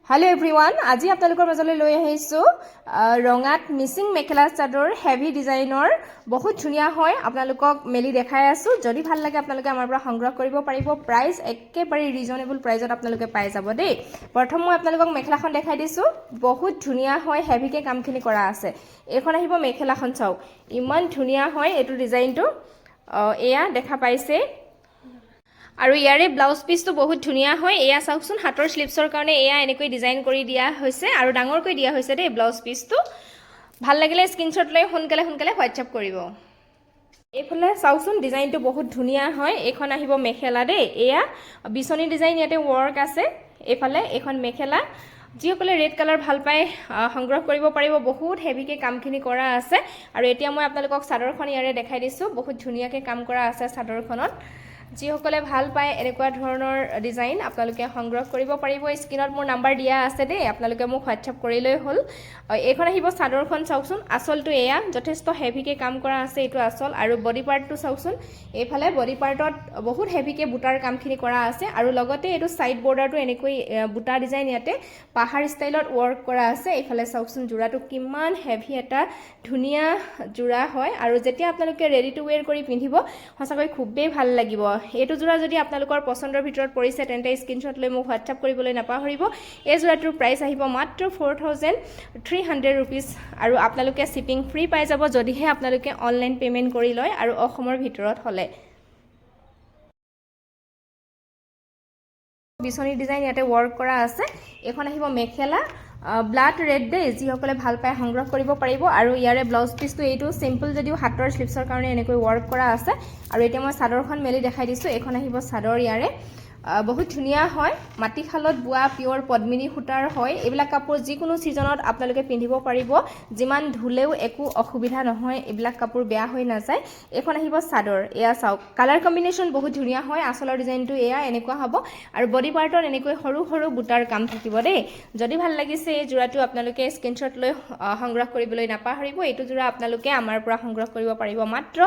Hello everyone, আজি আপোনালোকৰ মাজলৈ লৈ আহিছো ৰঙাত মিচিং মেখেলা চাদৰ হেভি ডিজাইনৰ বহুত ধুনিয়া হয় আপোনালোকক মেলি দেখাই আছো যদি ভাল লাগে আপোনালোকে আমাৰ পৰা সংগ্ৰহ কৰিব পাৰিব প্ৰাইস একেবাৰে ৰিজনেবল প্ৰাইসত আপোনালোকে পাই যাব দেই প্ৰথম মই আপোনালোকক মেখেলাখন দেখাই দিছো বহুত ধুনিয়া হয় হেভিকে কামখিনি কৰা আছে এখন আহিব মেখেলাখন চাওক ইমান ধুনিয়া হয় এটো ডিজাইনটো এয়া দেখা পাইছে আৰু ইয়াৰে ব্লাউজ পিসটো বহুত ধুনিয়া হয় এয়া চাওকচোন হাতৰ স্লিপছৰ কাৰণে এয়া এনেকৈ ডিজাইন কৰি দিয়া হৈছে আৰু ডাঙৰকৈ দিয়া হৈছে দে ব্লাউজ পিসটো ভাল লাগিলে স্ক্ৰিনশ্বট লৈ সোনকালে হোৱাটসএপ কৰিব এইফালে চাওকচোন ডিজাইনটো বহুত ধুনিয়া হয় এখন আহিব মেখেলা দে এয়া বিছনি ডিজাইন ইয়াতে ওয়াৰ্ক আছে এইফালে এখন মেখেলা যিসকলে ৰেড কালাৰ ভাল পায় সংগ্ৰহ কৰিব পাৰিব বহুত হেভিকে কামখিনি কৰা আছে আৰু এতিয়া মই আপোনালোকক চাদৰখন ইয়াৰে দেখাই দিছো বহুত ধুনিয়াকে কাম কৰা আছে চাদৰখনত যিসকলে ভাল পায় এনেকুৱা ধৰণৰ ডিজাইন আপোনালোকে সংগ্ৰহ কৰিব পাৰিব স্ক্ৰিনত মোৰ নাম্বাৰ দিয়া আছে দেই আপোনালোকে মোক হোৱাটসএপ কৰিলৈ হল এইখন আহিব চাদৰখন চাওকচোন আসলটো এয়া যথেষ্ট হেভিকে কাম কৰা আছে এটো আসল আৰু বডি পাৰ্টটো চাওকচোন এইফালে বডি পাৰ্টত বহুত হেভিকে বুটাৰ কামখিনি কৰা আছে আৰু লগতে এটো সাইড বৰ্ডাৰটো এনেকৈ বুটা ডিজাইন ইয়াতে পাহাৰ ষ্টাইলত ওয়াৰ্ক কৰা আছে এইফালে চাওকচোন জোৰাটো কিমান হেভি এটা ধুনিয়া জোৰা হয় আৰু যেতিয়া আপোনালোকে ৰেডি টু ওয়্যাৰ কৰি পিন্ধিব হসাকৈ খুবেই ভাল লাগিব এটো জোৰা যদি আপোনালোকৰ পছন্দৰ ভিতৰত পৰিছে তেন্তে স্ক্ৰিনশ্বট লৈ মোক হোৱাটসএপ কৰিবলৈ নাপাহৰিব এই জোৰাটোৰ প্ৰাইস আহিব মাত্ৰ 4300 रुपीस আৰু আপোনালোকে শিপিং ফ্ৰী পাই যাব যদিহে আপোনালোকে অনলাইন পেমেন্ট কৰি লয় আৰু অসমৰ ভিতৰত হলে বিছনি ডিজাইন ইয়াতে ওয়াৰ্ক কৰা আছে এখন আহিব মেখেলা ব্লাড ৰেড দে যিসকলে ভাল পায় সংগ্ৰহ কৰিব পাৰিব আৰু ইয়াৰে ব্লাউজ পিসটো এইটো সিম্পল যদিও হাতৰ স্লিপছৰ কাৰণে এনেকৈ ওয়াৰ্ক কৰা আছে আৰু এতিয়া মই চাদৰখন মেলি দেখাই দিছো এখন আহিব চাদৰ ইয়াৰে বহুত ধুনিয়া হয় মাটিখালত বুৱা পিওৰ পদ্মিনী সূতাৰ হয় এইবিলাক কাপোৰ যিকোনো সিজনত আপোনালোকে পিন্ধিব পাৰিব যিমান ধুলেও একো অসুবিধা নহয় এইবিলাক কাপোৰ বেয়া হৈ নাযায় এখন আহিব চাদৰ এয়া চাওক কালাৰ কম্বিনেশন বহুত ধুনিয়া হয় আসলৰ ডিজাইনটো এয়া এনেকুৱা হ'ব আৰু বডি পাৰ্টত এনেকৈ সৰু সৰু বুটাৰ কাম থাকিব দেই যদি ভাল লাগিছে এই জোৰাটো আপোনালোকে স্ক্ৰিনশ্বট লৈ সংগ্ৰহ কৰিবলৈ নাপাহৰিব এইটো জোৰা আপোনালোকে আমাৰ পৰা সংগ্ৰহ কৰিব পাৰিব মাত্ৰ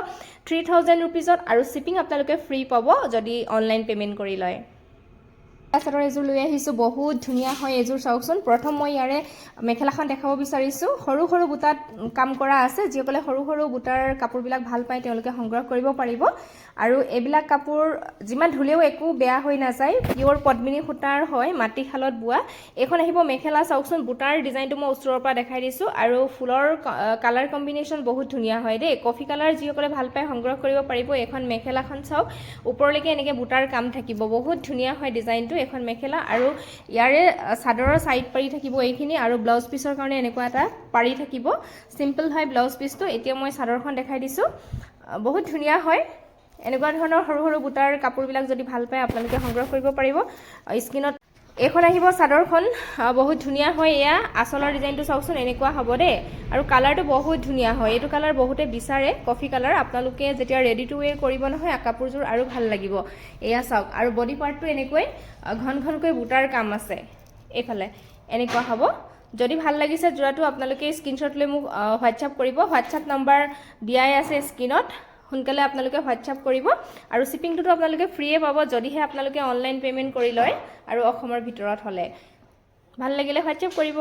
3000 रुपीसত আৰু শিপিং আপোনালোকে ফ্ৰী পাব যদি অনলাইন পেমেন্ট কৰি লয় চাদৰ এজোৰ লৈ আহিছো বহুত ধুনিয়া হয় এজোৰ চাওকচোন প্ৰথম মই ইয়াৰে মেখেলাখন দেখাব বিচাৰিছো সৰু সৰু বুটাত কাম কৰা আছে যিসকলে সৰু সৰু বুটাৰ কাপোৰবিলাক ভাল পায় তেওঁলোকে সংগ্ৰহ কৰিব পাৰিব আৰু এইবিলাক কাপোৰ যিমান ধুলেও একো বেয়া হৈ নাযায় পিওৰ পদ্মিনী সূতাৰ হয় মাটিখালত বুৱা এখন আহিব মেখেলা চাওকচোন বুটাৰ ডিজাইনটো মই ওচৰৰ পৰা দেখাই দিছো আৰু ফুলৰ কালাৰ কম্বিনেশন বহুত ধুনিয়া হয় দেই কফি কালাৰ যিসকলে ভাল পায় সংগ্ৰহ কৰিব পাৰিব এখন মেখেলাখন চাওক ওপৰলৈকে এনেকে বুটাৰ কাম থাকিব বহুত ধুনিয়া হয় ডিজাইনটো এখন মেখেলা আৰু ইয়াৰে চাদৰৰ সাইড পাৰি থাকিব এইখিনি আৰু ব্লাউজ পিসৰ কাৰণে এনেকুৱা এটা পাৰি থাকিব সিম্পল হয় ব্লাউজ পিসটো এতিয়া মই চাদৰখন দেখাই দিছো বহুত ধুনিয়া হয় এনেকুৱা ধৰণৰ সৰু সৰু বুটাৰ কাপোৰবিলাক যদি ভাল পায় আপোনালোকে সংগ্ৰহ কৰিব পাৰিব স্ক্ৰিনত এখন আহিব চাদৰখন বহুত ধুনিয়া হয় এয়া আসলৰ ডিজাইনটো চাওকচোন এনেকুৱা হ'ব দে আৰু কালাৰটো বহুত ধুনিয়া হয় এটো কালাৰ বহুতে বিচাৰে কফি কালাৰ আপোনালোকে যেতিয়া ৰেডি টু ওয়্যাৰ কৰিব নহয় কাপোৰজোৰ আৰু ভাল লাগিব এয়া চাওক আৰু বডি পাৰ্টটো এনেকৈ ঘনকৈ বুটাৰ কাম আছে এইফালে এনেকুৱা হ'ব যদি ভাল লাগিছে জোৰাটো আপোনালোকে স্ক্ৰিনশ্বট লৈ মোক হোৱাটসএপ কৰিব হোৱাটসএপ নম্বৰ দিয়াই আছে স্ক্ৰিনত সোনকালে আপোনালোকে হোৱাটসএপ কৰিব আৰু শিপিংটো আপোনালোকে ফ্ৰীয়ে পাব যদিহে আপোনালোকে অনলাইন পেমেন্ট কৰি লয় আৰু অসমৰ ভিতৰত হলে ভাল লাগিলে হোৱাটসএপ কৰিব